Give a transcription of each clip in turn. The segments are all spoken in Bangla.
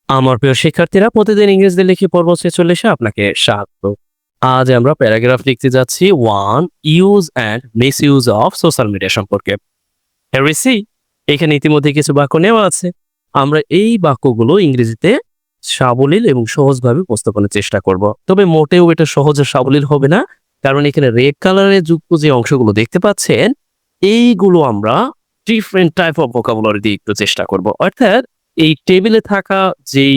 আমার প্রিয় শিক্ষার্থীরা, প্রতিদিন ইংরেজিতে লিখি পর্ব ৪৬ আপনাকে স্বাগত। আজ আমরা প্যারাগ্রাফ লিখতে যাচ্ছি one, use and miss use of social media সম্পর্কে। হেরিসি, এখানে ইতিমধ্যে কিছু বাক্য নেওয়া আছে। আমরা এই বাক্যগুলো ইংরেজিতে সাবলীল এবং সহজভাবে উপস্থাপনের চেষ্টা করব। তবে মোটেও এটা সহজে সাবলীল হবে না, কারণ এখানে রেড কালারে যুক্ত যে অংশগুলো দেখতে পাচ্ছেন, এইগুলো আমরা ডিফারেন্ট টাইপ অফ ভোকাবুলারি দিয়ে একটু চেষ্টা করব। অর্থাৎ এই টেবিলে থাকা যেই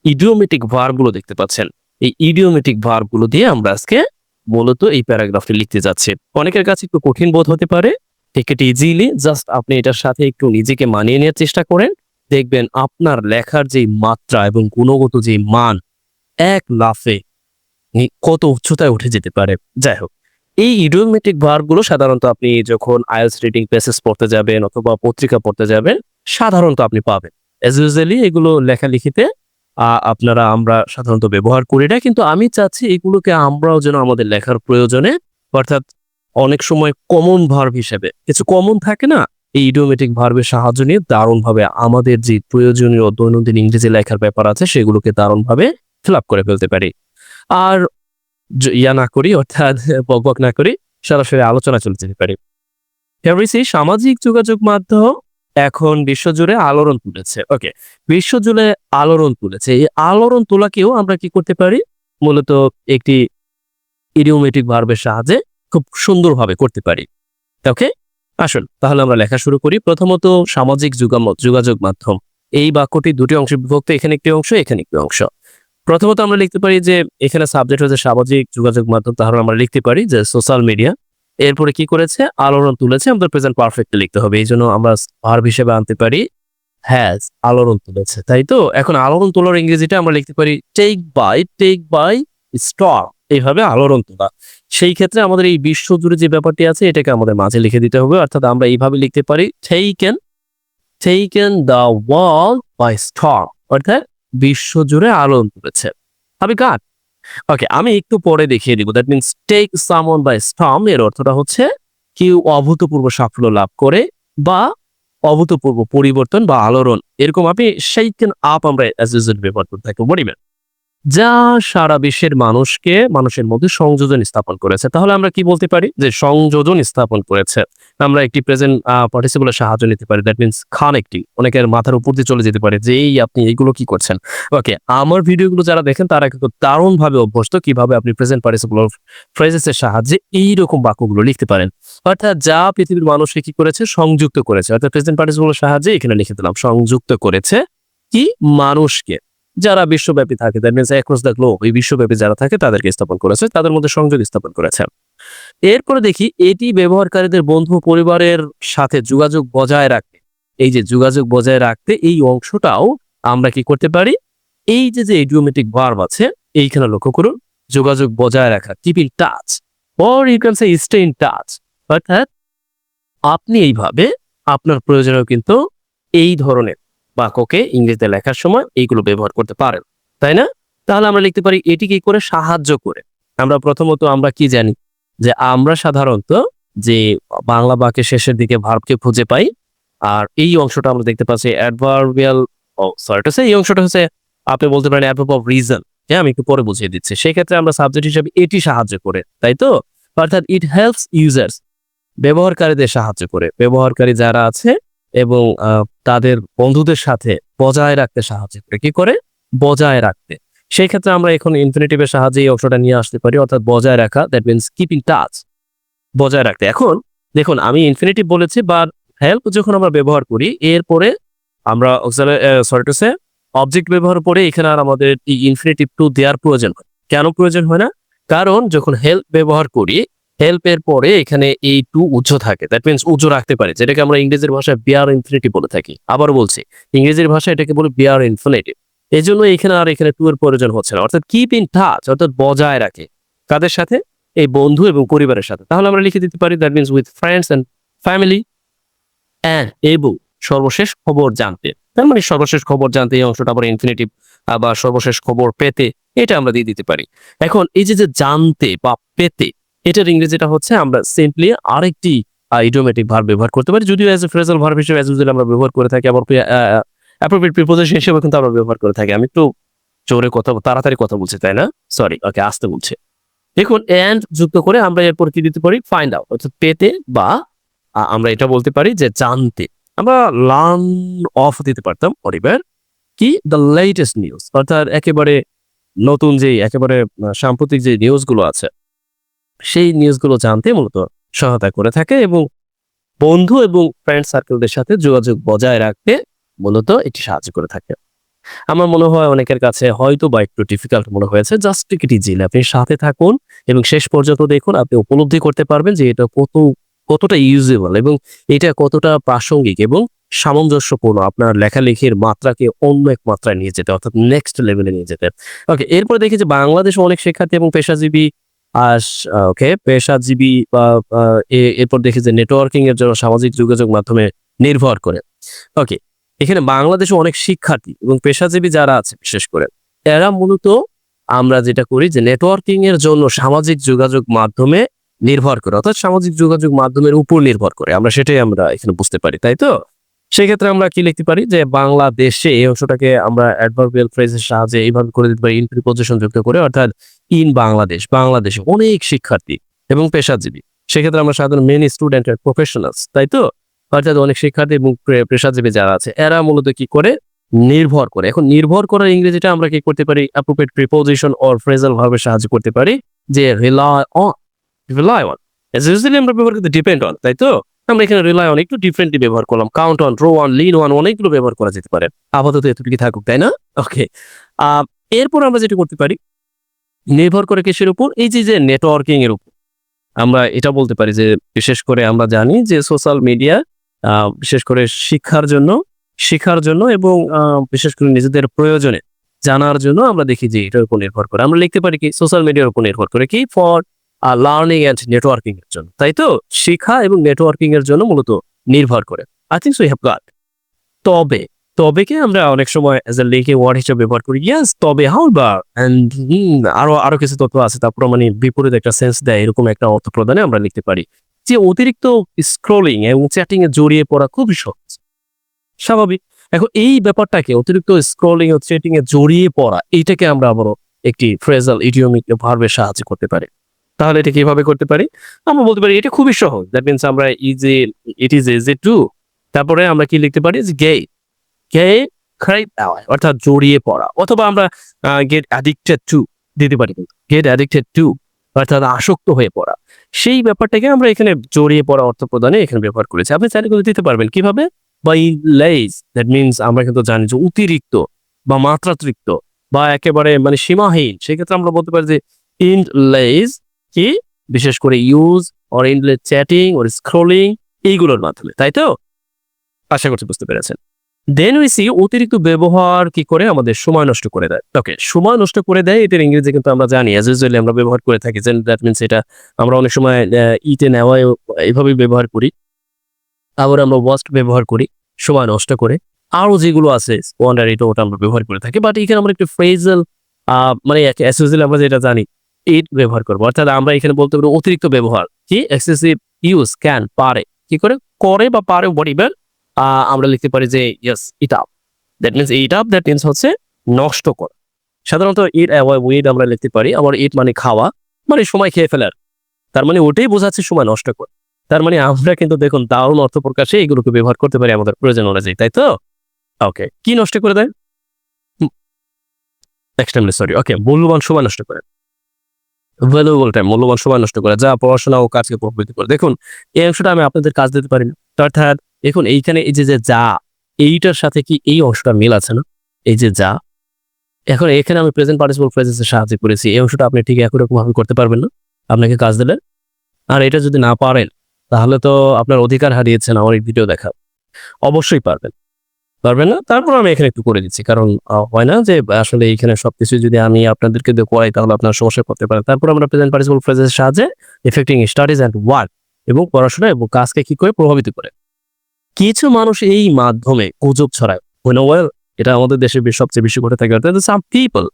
ইডিওমেটিক ভার্বগুলো দেখতে পাচ্ছেন, এই ইডিওমেটিক ভার্বগুলো দিয়ে আমরা আজকে মূলত এই প্যারাগ্রাফটি লিখতে যাচ্ছি। অনেকের কাছে একটু কঠিন বোধ হতে পারে, টেক ইট ইজিলি, জাস্ট আপনি এটার সাথে একটু নিজেকে মানিয়ে নেওয়ার চেষ্টা করেন। দেখবেন আপনার লেখার যে মাত্রা এবং গুণগত যে মান এক লাফে কত উচ্চতায় উঠে যেতে পারে। যাই হোক, এই ইডিওমেটিক ভার্বগুলো সাধারণত আপনি যখন আইএলটিএস রিডিং প্যাসেজ পড়তে যাবেন অথবা পত্রিকা পড়তে যাবেন, সাধারণত আপনি পাবেন। অ্যাজ ইউজুয়ালি এগুলো লেখালেখিতে আমরা সাধারণত ব্যবহার করি না, কিন্তু আমি চাচ্ছি এগুলোকে আমরাও যেন আমাদের লেখার প্রয়োজনে, অর্থাৎ অনেক সময় কমন ভার্ব হিসেবে কিছু কমন থাকে না, এই ইডিওমেটিক ভার্বের সাহায্য নিয়ে দারুণভাবে আমাদের যে প্রয়োজনীয় দৈনন্দিন ইংরেজি লেখার ব্যাপার আছে সেগুলোকে দারুণভাবে ফিল আপ করে ফেলতে পারি। আর ইয়া না করি, অর্থাৎ বকবক না করি, সরাসরি আলোচনা চলে যেতে পারি। হেরিসি, সামাজিক যোগাযোগ মাধ্যম এখন বিশ্বজুড়ে আলোড়ন তুলেছে। ওকে, বিশ্বজুড়ে আলোড়ন তুলেছে। এই আলোড়ন তোলাকেও আমরা কি করতে পারি? মূলত একটি ইডিওমেটিক ভার্বের সাহায্যে খুব সুন্দরভাবে করতে পারি। ওকে, আসুন তাহলে আমরা লেখা শুরু করি। প্রথমত, সামাজিক যোগাযোগ মাধ্যম, এই বাক্যটি দুটি অংশে বিভক্ত, এখানে একটি অংশ, এখানে একটি অংশ। প্রথমত আমরা লিখতে পারি যে এখানে সাবজেক্ট হচ্ছে সামাজিক যোগাযোগ মাধ্যম, তাহলে আমরা লিখতে পারি যে সোশ্যাল মিডিয়া। এরপরে কি করেছে? আলোড়ন তুলেছে, আমাদের প্রেজেন্ট পারফেক্টলি লিখতে হবে। এই জন্য আমরা ভার্ব হিসেবে আনতে পারি হ্যাজ, আলোড়ন তুলেছে, তাই তো? এখন আলোড়ন তোলার ইংরেজিটা আমরা লিখতে পারি টেক বাই স্টর্ম, এইভাবে আলোড়ন তোলা। সেই ক্ষেত্রে আমাদের এই বিশ্বজুড়ে যে ব্যাপারটি আছে এটাকে আমাদের মাঝে লিখে দিতে হবে, অর্থাৎ আমরা এইভাবে লিখতে পারি taken the world by storm, অর্থাৎ বিশ্বজুড়ে আলোড়ন তুলেছে। হবে গান। ওকে, আমি একটু পরে দেখিয়ে দিব। That means take someone by storm এর অর্থটা হচ্ছে কেউ অভূতপূর্ব সাফল্য লাভ করে বা অভূতপূর্ব পরিবর্তন বা আলোড়ন, এরকম আপনি শেইকেন আপ আমরা অ্যাজ ইউজুয়াল ব্যবহার করতে থাকি, বলিবেন যা সারা বিশ্বের মানুষের মধ্যে সংযোজন স্থাপন করেছে। তাহলে আমরা কি বলতে পারি? যে সংযোজন স্থাপন করেছে। আমরা একটি প্রেজেন্ট পার্টিসিপলের সাহায্য নিতে পারি, দ্যাট মিনস কানেক্টিং। অনেকের মাথার উপর দিয়ে চলে যেতে পারে যে এই আপনি এইগুলো কি করছেন। ওকে, আমার ভিডিওগুলো যারা দেখেন তারা কিন্তু দারুণভাবে অভ্যস্ত কিভাবে আপনি প্রেজেন্ট পার্টিসিপল ফ্রেজেসের সাহায্যে এইরকম বাক্যগুলো লিখতে পারেন। অর্থাৎ যা পৃথিবীর মানুষকে কি করেছে? সংযুক্ত করেছে। অর্থাৎ প্রেজেন্ট পার্টিসিপলের সাহায্যে এখানে লিখে দিলাম সংযুক্ত করেছে কি? মানুষকে, যারা বিশ্বব্যাপী থাকে, that means across the globe, এই বিশ্বব্যাপী যারা থাকে তাদেরকে স্থাপন করেছে, তাদের মধ্যে সংযোগ স্থাপন করেছে। এরপরে দেখি এটি ব্যবহারকারীদের বন্ধু পরিবারের সাথে যোগাযোগ বজায় রাখতে, এই যে যোগাযোগ বজায় রাখতে এই অংশটাও আমরা কি করতে পারি? এই যে যে ইডিওমেটিক ভার্ব আছে এইখানে লক্ষ্য করুন, যোগাযোগ বজায় রাখা, keep in touch, or you can say stay in touch. অর্থাৎ আপনি এইভাবে আপনার প্রয়োজনেও কিন্তু এই ধরনের বাক্যকে ইংরেজিতে লেখার সময় এইগুলো ব্যবহার করতে পারেন, তাই না? তাহলে আমরা লিখতে পারি এটি কি করে? সাহায্য করে। আমরা প্রথমত আমরা কি জানি যে আমরা সাধারণত যে বাংলা বাক্যের শেষের দিকে ভার্বকে খুঁজে পাই, আর এই অংশটা আমরা দেখতে পাচ্ছি অ্যাডভার্বিয়াল, এই অংশটা হচ্ছে আপনি বলতে পারেন অ্যাডভার্ব অফ রিজন। হ্যাঁ, আমি একটু পরে বুঝিয়ে দিচ্ছি। সেক্ষেত্রে আমরা সাবজেক্ট হিসেবে এটি সাহায্য করে, তাই তো? অর্থাৎ ইট হেল্পস ইউজার্স, ব্যবহারকারীদের সাহায্য করে, ব্যবহারকারী যারা আছে এবং তাদের বন্ধুদের সাথে বজায় রাখতে সাহায্য করে। কি করে? বজায় রাখতে। সেই ক্ষেত্রে আমরা এখন ইনফিনিটিভের সাহায্যে এই অংশটা নিয়ে আসতে পারি, অর্থাৎ বজায় রাখা, দ্যাট মিনস কিপিং টাচ, বজায় রাখতে। এখন দেখুন আমি ইনফিনিটিভ বলেছি, বাট হেল্প যখন আমরা ব্যবহার করি এরপরে আমরা অবজেক্ট ব্যবহার করে এখানে আর আমাদের এই ইনফিনিটিভ টু দেওয়ার প্রয়োজন হয়। কেন প্রয়োজন হয় না? কারণ যখন হেল্প ব্যবহার করি, হেল্পের পরে এখানে এই টু উজ্জ থাকে, দ্যাট মিনস উজ্জ রাখতে পারে, যেটাকে আমরা ইংরেজির ভাষায় বিয়ার ইনফিনিটিভ বলে থাকি। আবার বলছি, ইংরেজির ভাষায় এটাকে বলে বিয়ার ইনফিনিটিভ। এই জন্য এখানে টু এর প্রয়োজন হচ্ছে না, অর্থাৎ কিপ ইন টাচ, অর্থাৎ বজায় রাখে। কাদের সাথে? এই বন্ধু এবং পরিবারের সাথে। তাহলে আমরা লিখে দিতে পারি that means with friends and family and, এবং সর্বশেষ খবর জানতে। তার মানে সর্বশেষ খবর জানতে এই অংশটা আবার ইনফিনিটিভ, আবার সর্বশেষ খবর পেতে এটা আমরা দিয়ে দিতে পারি। এখন এই যে জানতে বা পেতে, এটার ইংরেজিটা হচ্ছে আমরা সিম্পলি আরেকটি ইডিওমেটিক ভার্ব ব্যবহার করতে পারি, যদিও অ্যাজ এ ফ্রেজাল ভার্ব হিসেবে অ্যাজ ইউজুয়াল আমরা ব্যবহার করে থাকি। আবার অ্যাপ্রোপ্রিয়েট প্রিপোজিশন হিসেবে কিন্তু আমরা ব্যবহার করে থাকি। আমি একটু জোরে কথা তাড়াতাড়ি কথা বলছি, তাই না? সরি, ওকে, আস্তে বলছি। দেখুন এন্ড যুক্ত করে আমরা এরপর কি দিতে পারি? ফাইন্ড আউট, অর্থাৎ পেতে, বা আমরা এটা বলতে পারি যে জানতে। আমরা লার্ন অফ দিতে পারতাম, অরিবার কি দ্য লেটেস্ট নিউজ, অর্থাৎ একেবারে নতুন যে একেবারে সাম্প্রতিক যে নিউজগুলো আছে সেই নিউজগুলো জানতে মূলত সহায়তা করে থাকে এবং বন্ধু এবং ফ্রেন্ড সার্কেলদের সাথে যোগাযোগ বজায় রাখতে মূলত এটি সাহায্য করে থাকে। আমার মনে হয় অনেকের কাছে হয়তো বা একটু ডিফিকাল্ট মনে হয়েছে, জাস্ট টেক ইট ইজি, আপনি সাথে থাকুন এবং শেষ পর্যন্ত দেখুন, আপনি উপলব্ধি করতে পারবেন যে এটা কতটা ইউজেবল এবং এটা কতটা প্রাসঙ্গিক এবং সামঞ্জস্যপূর্ণ আপনার লেখালেখির মাত্রাকে অন্য এক মাত্রায় নিয়ে যেতে, অর্থাৎ নেক্সট লেভেলে নিয়ে যেতে। ওকে, এরপরে দেখি যে বাংলাদেশে অনেক শিক্ষার্থী এবং পেশাজীবী পেশাজীবী বা এরপর দেখি যে নেটওয়ার্কিং এর জন্য সামাজিক যোগাযোগ মাধ্যমে নির্ভর করে। ওকে, এখানে বাংলাদেশে অনেক শিক্ষার্থী এবং পেশাজীবী যারা আছে বিশেষ করে এরা মূলত আমরা যেটা করি যে নেটওয়ার্কিং এর জন্য সামাজিক যোগাযোগ মাধ্যমে নির্ভর করে, অর্থাৎ সামাজিক যোগাযোগ মাধ্যমের উপর নির্ভর করে, আমরা সেটাই আমরা এখানে বুঝতে পারি, তাই তো? সেক্ষেত্রে আমরা কি লিখতে পারি যে বাংলাদেশে, এই অংশটাকে আমরা অ্যাডভার্বিয়াল ফ্রেজের সাহায্যে এইভাবে করে দিতে পারি, ইন প্রিপোজিশন যুক্ত করে, অর্থাৎ ইন বাংলাদেশ, বাংলাদেশে অনেক শিক্ষার্থী এবং পেশাজীবী। সেক্ষেত্রে আমরা সাধারণ মেনি স্টুডেন্ট এন্ড প্রফেশনালস, তাই তো? অর্থাৎ অনেক শিক্ষার্থী এবং পেশাজীবী যারা আছে এরা মূলত কি করে? নির্ভর করে। এখন নির্ভর করার ইংরেজিটা আমরা কি করতে পারি? অ্যাপ্রোপ্রিয়েট প্রিপোজিশন অর ফ্রেজাল ভার্বের সাহায্যে করতে পারি, যে rely on, rely on. Usually আমরা ব্যবহার করতে ডিপেন্ড অন, তাই তো? আমরা এখানে রিলাই অন একটু ডিফারেন্টলি ব্যবহার করলাম, count on, draw on, lean on, অনেকগুলো ব্যবহার করা যেতে পারে। আপাতত এতটুকু থাকুক, তাই না? ওকে, এরপর আমরা যেটা করতে পারি, নির্ভর করে কিসের উপর? এই যে নেটওয়ার্কিং এর উপর। আমরা এটা বলতে পারি যে বিশেষ করে আমরা জানি যে সোশ্যাল মিডিয়া বিশেষ করে শিক্ষার জন্য এবং বিশেষ করে নিজেদের প্রয়োজনে জানার জন্য আমরা দেখি যে এটার উপর নির্ভর করে। আমরা লিখতে পারি কি? সোশ্যাল মিডিয়ার উপর নির্ভর করে, কি? ফর লার্নিং অ্যান্ড নেটওয়ার্কিং এর জন্য, তাই তো? শিক্ষা এবং নেটওয়ার্কিং এর জন্য মূলত নির্ভর করে। I think so you have got. তবে তবেকে আমরা অনেক সময় অ্যাজ এ লিঙ্কিং ওয়ার্ড হিসেবে ব্যবহার করি। ইয়েস, তবে হাউএভার এন্ড আরো কিছু তথ্য আছে, তারপর মানে বিপরীত একটা সেন্স দেয়, এরকম একটা অর্থ প্রদানে আমরা লিখতে পারি যে অতিরিক্ত স্ক্রলিং এবং চ্যাটিং এ জড়িয়ে পড়া খুবই সহজ, স্বাভাবিক। এখন এই ব্যাপারটাকে, অতিরিক্ত স্ক্রলিং ও চ্যাটিং এ জড়িয়ে পড়া, এইটাকে আমরা আবারও একটি ফ্রেজাল ইডিওমিক ভার্বের সাহায্যে করতে পারি। তাহলে এটা কিভাবে করতে পারি? আমরা বলতে পারি এটা খুবই সহজ। দ্যাট মিনস আমরা ইট ইজ ইজি টু, তারপরে আমরা কি লিখতে পারি? যে গেট অর্থাৎ জড়িয়ে পড়া, অথবা আমরা গেট অ্যাডিক্টেড টু দিতে পারি। গেট অ্যাডিক্টেড টু অর্থাৎ আসক্ত হয়ে পড়া, সেই ব্যাপারটাকে আমরা এখানে জড়িয়ে পড়া অর্থ প্রদানে এখানে ব্যবহার করেছি। আপনি চাইলে কিন্তু দিতে পারবেন কিভাবে? বাই লেজ, দ্যাট মিনস আমরা কিন্তু জানি যে অতিরিক্ত বা মাত্রাতিরিক্ত বা একেবারে মানে সীমাহীন। সেক্ষেত্রে আমরা বলতে পারি যে ইন লেজ, কি? বিশেষ করে use or in chatting or scrolling, এইগুলোর মাধ্যমে, তাই তো? আশা করছি বুঝতে পেরেছেন। দেন উই সি, অতিরিক্ত ব্যবহার কি করে? আমাদের সময় নষ্ট করে দেয়। ওকে, সময় নষ্ট করে দেয়, এটার ইংরেজি কিন্তু আমরা জানি, অ্যাজ ইউজুয়ালি আমরা ব্যবহার করে থাকি। দ্যাট মিনস এটা আমরা অনেক সময় ইটে নেওয়া এভাবেই ব্যবহার করি, আবার আমরা ওয়াস্ট ব্যবহার করি সময় নষ্ট করে, আরো যেগুলো আছে স্কোয়ান্ডার, এটা ওটা আমরা ব্যবহার করে থাকি। বাট এখানে আমরা একটু ফ্রেজাল মানে অ্যাজ ইউজুয়ালি আমরা যেটা জানি ইট ব্যবহার করবো, অর্থাৎ আমরা এখানে বলতে পারি অতিরিক্ত ব্যবহার, কি? এক্সেসিভ ইউজ, ক্যান, পারে, কি করে? করে বা পারে, হোয়াটএভার। আমরা লিখতে পারি যে yes, it up, that means it up, that means হচ্ছে নষ্ট করা। সাধারণত ইট উইড আমরা লিখতে পারি, আবার ইট মানে খাওয়া, মানে সময় খেয়ে ফেলার, তার মানে ওটাই বোঝাচ্ছে সময় নষ্ট করে। তার মানে আমরা কিন্তু দেখুন দারুণ অর্থ প্রকাশে এগুলোকে ব্যবহার করতে পারি আমাদের প্রয়োজন অনুযায়ী, তাই তো? ওকে, কি নষ্ট করে দেয়? Extremely sorry. ওকে, মূল্যবান সময় নষ্ট করে, ভ্যালুয়েবল টাইম, মূল্যবান সময় নষ্ট করে, যা পড়াশোনা ও কাজকে প্রভাবিত করে। দেখুন এই অংশটা আমি আপনাদের কাজ দিতে পারি না, অর্থাৎ দেখুন এইখানে এই যে যা, এইটার সাথে কি এই অংশটা মিল আছে না? এই যে যা, এখন এখানে আমি প্রেজেন্ট পার্টিসিপল ফ্রেজেস এর সাহায্য করেছি, এই অংশটা আপনি ঠিক একই রকম ভাবে করতে পারবেন না আপনাকে কাজ দিলে। আর এটা যদি না পারেন তাহলে তো আপনার অধিকার হারিয়েছেন আমার এই ভিডিও দেখা। অবশ্যই পারবেন না? তারপর আমি এখানে একটু করে দিচ্ছি, কারণ হয় না যে আসলে এইখানে সবকিছু যদি আমি আপনাদেরকে দিয়ে করাই তাহলে আপনার সমস্যা করতে পারে। তারপর আমরা প্রেজেন্ট পার্টিসিপল ফ্রেজেস এর সাহায্যে এফেক্টিং স্টাডিজ এন্ড ওয়ার্ক, এবং পড়াশোনা এবং কাজকে কি করে প্রভাবিত করে। কিছু মানুষ এই মাধ্যমে গুজব ছড়ায়, ওয়েল, এটা আমাদের দেশে সবচেয়ে বেশি ঘটে থাকে। সাম পিপল,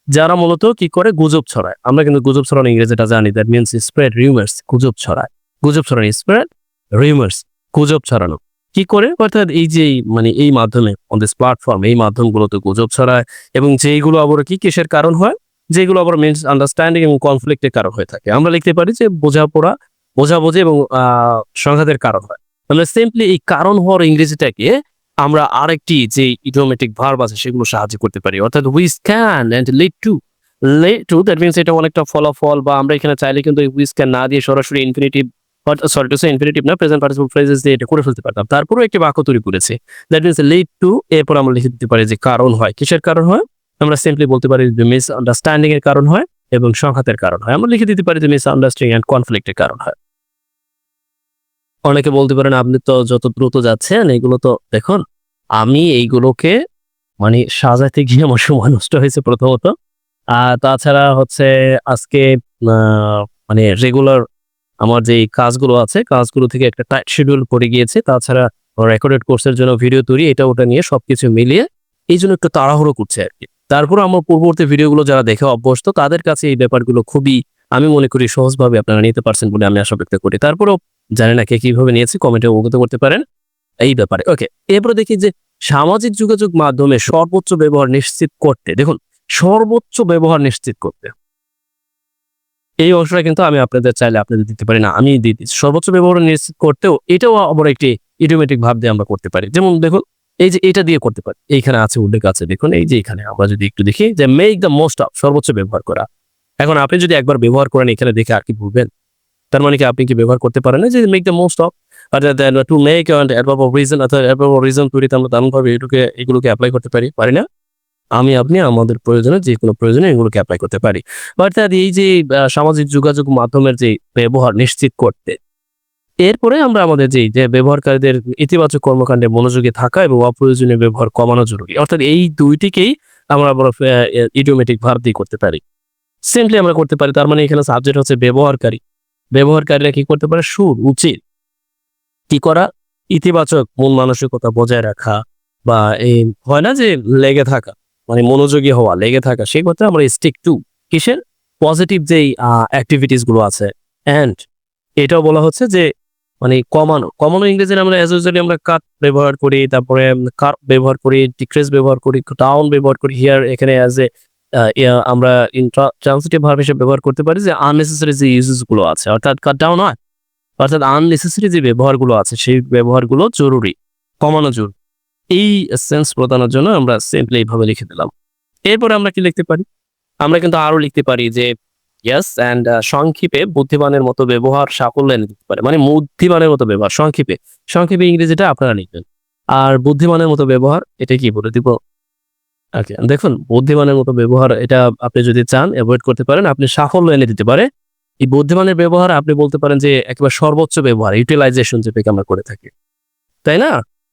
যারা মূলত কি করে? গুজব ছড়ায়। আমরা কিন্তু গুজব ছড়ানো ইংরেজিটা জানি, দ্যাট মিনস স্প্রেড রিউমার্স, গুজব ছড়ায়, গুজব ছড়ানো, স্প্রেড রিউমার্স, গুজব ছড়ানো। কি করে? অর্থাৎ এই যে মানে এই মাধ্যমে অন দিস প্ল্যাটফর্ম এই মাধ্যমগুলোতে গুজব ছড়ায় এবং যেইগুলো আবার কিসের কারণ হয়? যেগুলো আবার মিসআন্ডারস্ট্যান্ডিং এবং কনফ্লিক্ট এর কারণ হয়ে থাকে। আমরা লিখতে পারি যে বোঝাবুঝি এবং সংঘাতের কারণ হয়। তাহলে সিম্পলি এই কারণ হওয়ার ইংরেজিটাকে আমরা আরেকটি যে ইডিওমেটিক ভার্ব আছে সেগুলো সাহায্য করতে পারি। অর্থাৎ which can and lead to that means এটা অনেকটা ফলাফল বা আমরা এখানে চাইলে কিন্তু which can না দিয়ে সরাসরি infinitive sorry to say infinitive না প্রেজেন্ট পার্টিসিপল ফ্রেজেস দিয়ে এটা করে ফেলতে পারতাম। তারপরেও একটি বাক্য তৈরি করেছি। দ্যাট মিনস লিড টু এরপর আমরা লিখে দিতে পারি যে কারণ হয়। কিসের কারণ হয়? আমরা সিম্পলি বলতে পারি যে মিসআন্ডারস্ট্যান্ডিং এর কারণ হয় এবং সংঘাতের কারণ হয়। আমরা লিখে দিতে পারি যে মিসআন্ডারস্ট্যান্ডিং এন্ড কনফ্লিক্ট এর কারণ হয়। অনেকে বলতে পারেন আপনি তো যত দ্রুত যাচ্ছেন এগুলো তো দেখুন আমি এইগুলোকে মানে সাজাতে গিয়ে আমার সময় নষ্ট হয়েছে প্রথমত। তাছাড়া হচ্ছে আজকে মানে রেগুলার আমার যেই কাজগুলো আছে, কাজগুলো থেকে একটা টাইট শিডিউল পড়ে গিয়েছে। তাছাড়া রেকর্ডেড কোর্সের জন্য ভিডিও তৈরি, এটা ওটা নিয়ে সবকিছু মিলিয়ে এইজন্য একটু তাড়াহুড়ো করছে আরকি। তারপরেও আমার পূর্ববর্তী ভিডিওগুলো যারা দেখে অভ্যস্ত তাদের কাছে এই ব্যাপারগুলো খুবই আমি মনে করি সহজভাবে আপনারা নিতে পারছেন বলে আমি আশা ব্যক্ত করি। তারপরেও জানি না কে কিভাবে নিয়েছি কমেন্টে অবগত করতে পারেন এই ব্যাপারে। ওকে, এরপরে দেখি যে সামাজিক যোগাযোগ মাধ্যমে সর্বোচ্চ ব্যবহার নিশ্চিত করতে, দেখুন সর্বোচ্চ ব্যবহার নিশ্চিত করতে এই অংশটা কিন্তু আমি আপনাদের চাইলে আপনাদের দিতে পারি না, আমি দিয়ে দিচ্ছি। সর্বোচ্চ ব্যবহার নিশ্চিত করতেও এটাও আবার একটি ইডিওমেটিক ভাব দিয়ে আমরা করতে পারি। যেমন দেখুন এই যে এটা দিয়ে করতে পারি, এইখানে আছে উল্লেখ আছে দেখুন এই যে এখানে আমরা যদি একটু দেখি যে মেক দ্য মোস্ট অফ সর্বোচ্চ ব্যবহার করা। এখন আপনি যদি একবার ব্যবহার করেন এখানে দেখে আর কি ভুলবেন? তার মানে কি আপনি কি ব্যবহার করতে পারেন না যে make the most of to make and adverb of reason অর্থাৎ অ্যাডভার্ব অফ রিজন তৈরিতে আমরা দারুণভাবে এগুলোকে অ্যাপ্লাই করতে পারি না? আপনি আমাদের প্রয়োজনে যেকোনো প্রয়োজনে এগুলোকে এপ্লাই করতে পারি। অর্থাৎ এই যে সামাজিক যোগাযোগ মাধ্যমের যে ব্যবহার নিশ্চিত করতে, এরপরে আমরা আমাদের যে ব্যবহারকারীদের ইতিবাচক কর্মকাণ্ডে মনোযোগী থাকা এবং অপ্রয়োজনীয় ব্যবহার কমানো জরুরি। অর্থাৎ এই দুইটিকেই আমরা আবার ইডিওমেটিক ভার্ব দিয়ে করতে পারি। সিম্পলি আমরা করতে পারি, তার মানে এখানে সাবজেক্ট হচ্ছে ব্যবহারকারী। ব্যবহারকারীরা কি করতে পারে? উচিত কি করা? ইতিবাচক মন মানসিকতা বজায় রাখা বা এই হয় না যে লেগে থাকা মানে মনোযোগী হওয়া, লেগে থাকা, সেই ক্ষেত্রে আমরা স্টিক টু কিসের পজিটিভ যেই অ্যাক্টিভিটিস গুলো আছে। অ্যান্ড এটাও বলা হচ্ছে যে মানে কমানো ইংরেজিতে আমরা অ্যাজ ইউজুয়ালি আমরা কাট ব্যবহার করি, তারপরে কাট ব্যবহার করি, ডিক্রিজ ব্যবহার করি, ডাউন ব্যবহার করি। হিয়ার এখানে অ্যাজ এ আমরা ট্রান্সিটিভ ভার্ব হিসেবে ব্যবহার করতে পারি যে আননেসেসারি যে ইউজেস গুলো আছে, অর্থাৎ কাট ডাউন হয়, অর্থাৎ আননেসেসারি যে ব্যবহারগুলো আছে সেই ব্যবহারগুলো জরুরি, কমানো জরুরি। এই সেন্স প্রদানের জন্য আমরা সিম্পলি এইভাবে লিখে দিলাম। এরপরে আমরা কি লিখতে পারি? আমরা কিন্তু আরো লিখতে পারি যে ইয়েস অ্যান্ড সংক্ষেপে বুদ্ধিমানের মতো ব্যবহার সাফল্য এনে দিতে পারে। মানে বুদ্ধিমানের মতো ব্যবহার সংক্ষেপে ইংরেজিটা আপনারা লিখবেন। আর বুদ্ধিমানের মতো ব্যবহার এটা কি বলে দিব? ওকে, দেখুন বুদ্ধিমানের মতো ব্যবহার এটা আপনি যদি চান এভয়েড করতে পারেন, আপনি সাফল্য এনে দিতে পারে। এই বুদ্ধিমানের ব্যবহার আপনি বলতে পারেন যে একেবারে সর্বোচ্চ ব্যবহার, ইউটিলাইজেশন যেটাকে আমরা করে থাকি, তাই না?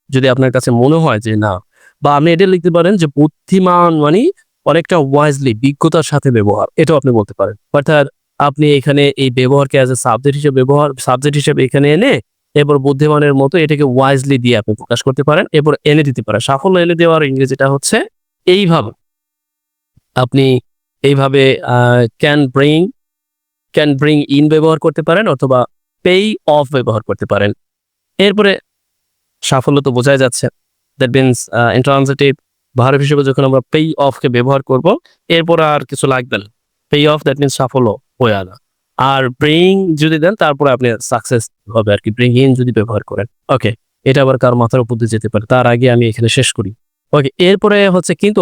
যদি আপনার কাছে মনে হয় যে না, বা আপনি এটা লিখতে পারেন যে বুদ্ধিমান মানে অনেকটা ওয়াইজলি বিজ্ঞতার সাথে ব্যবহার, এটাও আপনি বলতে পারেন। অর্থাৎ আপনি এখানে এই ব্যবহারকে অ্যাজ এ সাবজেক্ট হিসেবে এখানে এনে এরপর বুদ্ধিমানের মতো এটাকে ওয়াইজলি দিয়ে আপনি প্রকাশ করতে পারেন, এরপর এনে দিতে পারেন। সাফল্য এনে দেওয়ার ইংরেজিটা হচ্ছে এইভাবে, আপনি এইভাবে ক্যান ব্রিং ইন ব্যবহার করতে পারেন অথবা পে অফ ব্যবহার করতে পারেন। এরপরে সাফল্য তো বোঝাই যাচ্ছে, দ্যাট মিনস ইন্ট্রান্সিটিভ ভার্ব হিসেবে যখন আমরা পে অফ কে ব্যবহার করব এরপর আর কিছু লাগবে না। পে অফ দ্যাট মিনস সাফল্য হয়ে আনা। আর ব্রিং যদি দেন তারপরে আপনি সাকসেস হবে আর কি, ব্রিং ইন যদি ব্যবহার করেন। ওকে, এটা আবার কার মাথার উপর দিয়ে যেতে পারে, তার আগে আমি এখানে শেষ করি। ওকে, এরপরে হচ্ছে কিন্তু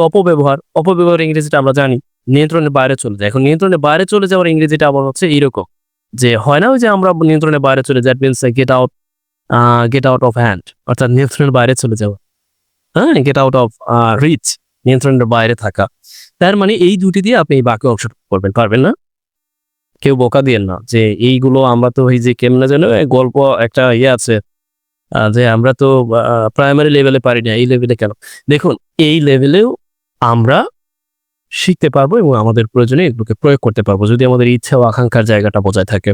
অপব্যবহার ইংরেজিটা আমরা জানি নিয়ন্ত্রণের বাইরে চলে যায়। এখন নিয়ন্ত্রণের বাইরে চলে যাওয়ার ইংরেজিটা আবার হচ্ছে এইরকম যে হয় না ওই যে আমরা নিয়ন্ত্রণের বাইরে চলে যাই, that means get out of hand, অর্থাৎ নিয়ন্ত্রণের বাইরে চলে যাওয়া। হ্যাঁ, গেট আউট অফ রিচ, নিয়ন্ত্রণের বাইরে থাকা। তার মানে এই দুটি দিয়ে আপনি এই বাক্য অংশ পারবেন না। কেউ বোকা দিয়েন না যে এইগুলো আমরা তো এই যে কেমনে যেন গল্প একটা আছে যে আমরা তো প্রাইমারি লেভেলে পারি না, এই লেভেলে কেন? দেখুন এই লেভেলেও আমরা শিখতে পারবো এবং আমাদের প্রয়োজনে এগুলোকে প্রয়োগ করতে পারবো যদি আমাদের ইচ্ছা ও আকাঙ্ক্ষার জায়গাটা বজায় থাকে।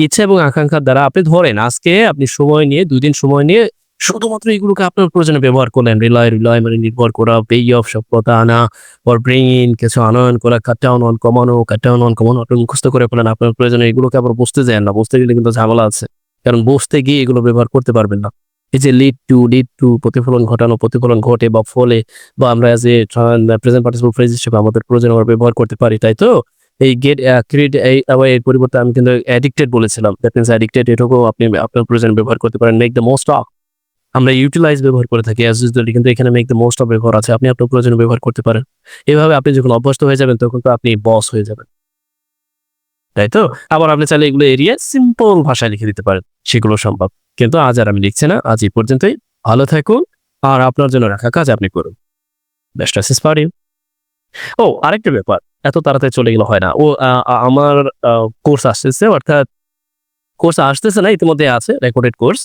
ইচ্ছা এবং আকাঙ্ক্ষার দ্বারা আপনি ধরেন আজকে আপনি সময় নিয়ে 2 দিন সময় নিয়ে শুধুমাত্র এগুলোকে আপনার প্রয়োজনে ব্যবহার করলেন। রিলয় মানে নির্ভর করা, পে অফ সফলতা আনা, or ব্রিং ইন কিছু আনয়ন করা, কাট ডাউন অন কমানো, আপনি মুখস্থ করে ফেলেন আপনার প্রয়োজনে। এগুলোকে আবার বুঝতে যায় না, বুঝতে গেলে কিন্তু ঝামেলা আছে, কারণ বুঝতে গিয়ে এগুলো ব্যবহার করতে পারবেন না। এই যে লিড টু প্রতিফলন ঘটানো, প্রতিফলন ঘটে বা ফলে, বা আমরা as a present participle phrase হিসেবে আমাদের প্রয়োজনে আমরা ব্যবহার করতে পারি, তাই তো? এই গেট ক্রিয়েট এই আবার এর পরিবর্তে আমি কিন্তু অ্যাডিক্টেড বলেছিলাম। দ্যাট মিনস অ্যাডিক্টেড এটাকেও আপনি আপনার প্রয়োজনে ব্যবহার করতে পারেন। মেক দ্য মোস্ট অফ, আমরা ইউটিলাইজ ব্যবহার করে থাকি অ্যাজ ইউজুয়ালি, কিন্তু এখানে মেক দ্য মোস্ট অফ ব্যবহার আছে। আপনি আপনার প্রয়োজনে ব্যবহার করতে পারেন। এভাবে আপনি যখন অভ্যস্ত হয়ে যাবেন তখন তো আপনি বস হয়ে যাবেন, তাই তো? আবার আপনি চাইলে এগুলো এড়িয়ে সিম্পল ভাষায় লিখে দিতে পারেন, সেগুলো সম্ভব। কিন্তু আজ আর আমি লিখছি না, আজ এই পর্যন্তই। ভালো থাকুন, আর আপনার জন্য রাখা কাজ আপনি করুন। Best wishes for you. ও আরেকটা ব্যাপার, এত তাড়াতাড়ি চলে গেলে হয় না। ও আমার কোর্স আসতেছে, অর্থাৎ কোর্স আসতেছে না, ইতিমধ্যে আছে রেকর্ডেড কোর্স।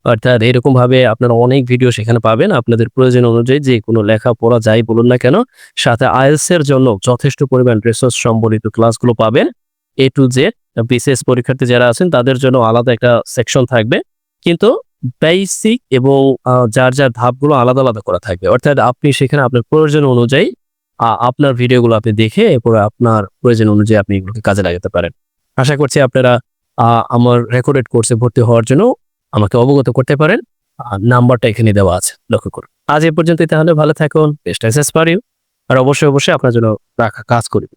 অর্থাৎ এরকমভাবে আপনারা অনেক ভিডিও সেখানে পাবেন। আপনাদের প্রয়োজন অনুযায়ী যে কোনো লেখাপড়া যাই বলুন না কেন, সাথে IELTS এর জন্য যথেষ্ট পরিমাণ রিসোর্স সম্বলিত ক্লাসগুলো পাবেন। A to Z। বিসিএস পরীক্ষার্থী যারা আছেন তাদের জন্য আলাদা একটা সেকশন থাকবে। কিন্তু বেসিক এবং যার ধাপগুলো আলাদা, আলাদা করা থাকবে। অর্থাৎ আপনি সেখানে আপনার প্রয়োজন অনুযায়ী আপনার ভিডিওগুলো আপনি দেখে এরপরে আপনার প্রয়োজন অনুযায়ী আপনি এগুলোকে কাজে লাগাতে পারেন। আশা করছি আপনারা আমার রেকর্ডেড কোর্সে ভর্তি হওয়ার জন্য আমাকে অবগত করতে পারেন। নাম্বারটা এখানে দেওয়া আছে, লক্ষ্য করুন। আজ এ পর্যন্তই, তাহলে ভালো থাকুন। Best wishes for you. আর অবশ্যই আপনার জন্য রাখা কাজ করি।